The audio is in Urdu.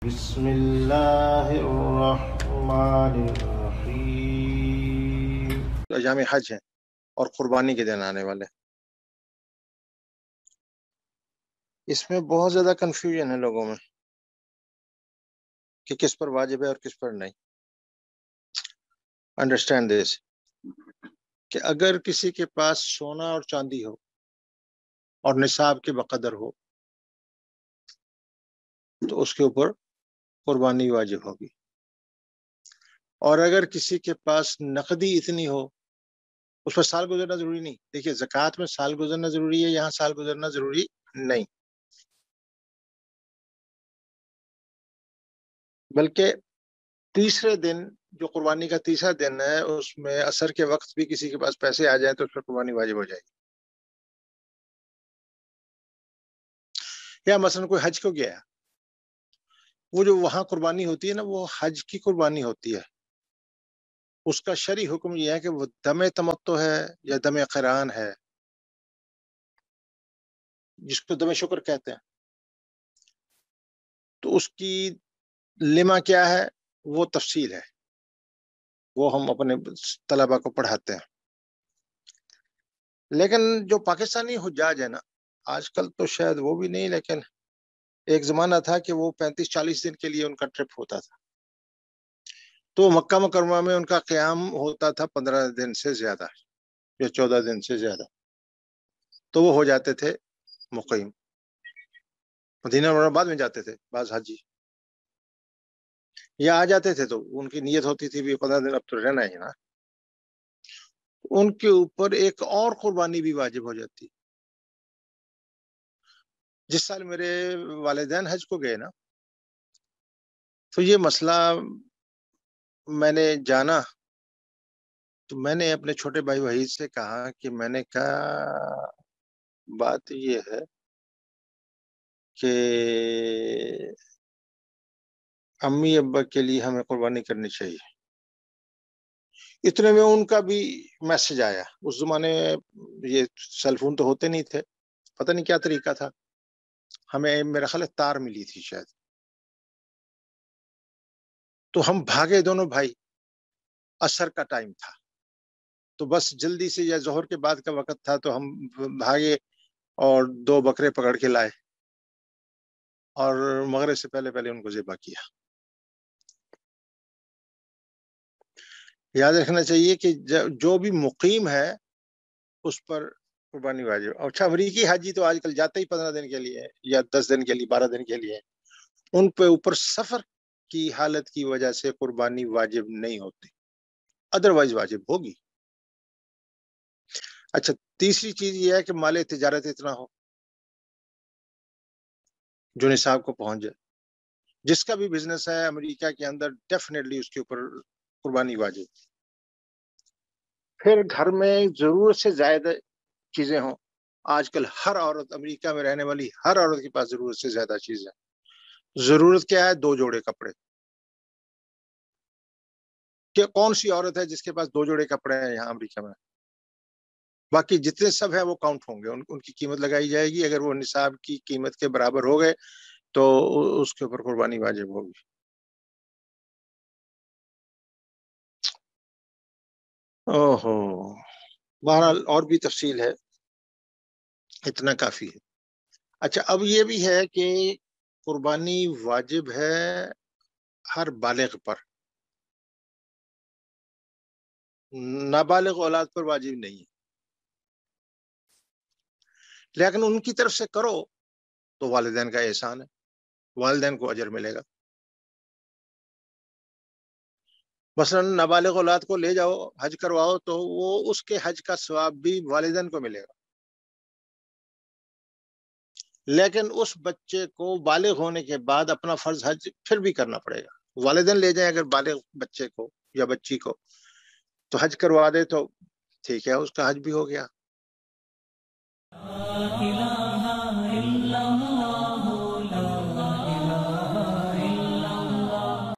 بسم اللہ الرحمن الرحیم۔ ایام حج ہیں اور قربانی کے دن آنے والے، اس میں بہت زیادہ کنفیوژن ہے لوگوں میں کہ کس پر واجب ہے اور کس پر نہیں۔ انڈرسٹینڈ دس کہ اگر کسی کے پاس سونا اور چاندی ہو اور نصاب کے بقدر ہو تو اس کے اوپر قربانی واجب ہوگی، اور اگر کسی کے پاس نقدی اتنی ہو، اس پر سال گزرنا ضروری نہیں۔ دیکھیے، زکوٰۃ میں سال گزرنا ضروری ہے، یہاں سال گزرنا ضروری نہیں، بلکہ تیسرے دن جو قربانی کا تیسرا دن ہے اس میں عصر کے وقت بھی کسی کے پاس پیسے آ جائیں تو اس پر قربانی واجب ہو جائے گی۔ یا مثلا کوئی حج کو گیا، وہ جو وہاں قربانی ہوتی ہے نا، وہ حج کی قربانی ہوتی ہے، اس کا شرعی حکم یہ ہے کہ وہ دم تمتع ہے یا دم قران ہے، جس کو دم شکر کہتے ہیں، تو اس کی لما کیا ہے وہ تفصیل ہے، وہ ہم اپنے طلبہ کو پڑھاتے ہیں۔ لیکن جو پاکستانی حجاج ہے نا، آج کل تو شاید وہ بھی نہیں، لیکن ایک زمانہ تھا کہ وہ 35-40 دن کے لیے ان کا ٹرپ ہوتا تھا، تو مکہ مکرمہ میں ان کا قیام ہوتا تھا 15 دن سے زیادہ یا 14 دن سے زیادہ، تو وہ ہو جاتے تھے مقیم۔ مدینہ منورہ بعد میں جاتے تھے بعض حاجی، یا آ جاتے تھے تو ان کی نیت ہوتی تھی بھی 15 دن اب تو رہنا ہے نا، ان کے اوپر ایک اور قربانی بھی واجب ہو جاتی۔ جس سال میرے والدین حج کو گئے نا، تو یہ مسئلہ میں نے جانا، تو میں نے اپنے چھوٹے بھائی وحید سے کہا کہ میں نے کہا بات یہ ہے کہ امی ابا کے لیے ہمیں قربانی کرنی چاہیے۔ اتنے میں ان کا بھی میسج آیا، اس زمانے یہ سیل فون تو ہوتے نہیں تھے، پتہ نہیں کیا طریقہ تھا، ہمیں میرا خیال ہے تار ملی تھی شاید، تو ہم بھاگے دونوں بھائی، عصر کا ٹائم تھا، تو بس جلدی سے یا ظہر کے بعد کا وقت تھا، تو ہم بھاگے اور 2 بکرے پکڑ کے لائے اور مغرب سے پہلے پہلے ان کو ذبح کیا۔ یاد رکھنا چاہیے کہ جو بھی مقیم ہے اس پر قربانی واجب۔ اچھا، امریکی حاجی تو آج کل جاتے ہی 15 دن کے لیے یا 10 دن کے لیے 12 دن کے لیے، ان پہ اوپر سفر کی حالت کی وجہ سے قربانی واجب نہیں ہوتی، ادروائز واجب ہوگی۔ اچھا، تیسری چیز یہ ہے کہ مال تجارت اتنا ہو جو نصاب کو پہنچ جائے۔ جس کا بھی بزنس ہے امریکہ کے اندر، ڈیفینیٹلی اس کے اوپر قربانی واجب۔ پھر گھر میں ضرورت سے زیادہ چیزیں ہوں، آج کل ہر عورت، امریکہ میں رہنے والی ہر عورت کے پاس ضرورت سے زیادہ چیزیں۔ ضرورت کیا ہے؟ 2 جوڑے کپڑے۔ کہ کون سی عورت ہے جس کے پاس 2 جوڑے کپڑے ہیں یہاں امریکہ میں؟ باقی جتنے سب ہیں وہ کاؤنٹ ہوں گے، ان کی قیمت لگائی جائے گی، اگر وہ نصاب کی قیمت کے برابر ہو گئے تو اس کے اوپر قربانی واجب ہوگی۔ اوہو، بہرحال اور بھی تفصیل ہے، اتنا کافی ہے۔ اچھا، اب یہ بھی ہے کہ قربانی واجب ہے ہر بالغ پر، نابالغ اولاد پر واجب نہیں ہے، لیکن ان کی طرف سے کرو تو والدین کا احسان ہے، والدین کو اجر ملے گا۔ مثلا نابالغ اولاد کو لے جاؤ حج کرواؤ تو وہ اس کے حج کا ثواب بھی والدین کو ملے گا، لیکن اس بچے کو بالغ ہونے کے بعد اپنا فرض حج پھر بھی کرنا پڑے گا۔ والدین لے جائیں اگر بالغ بچے کو یا بچی کو تو حج کروا دے تو ٹھیک ہے، اس کا حج بھی ہو گیا۔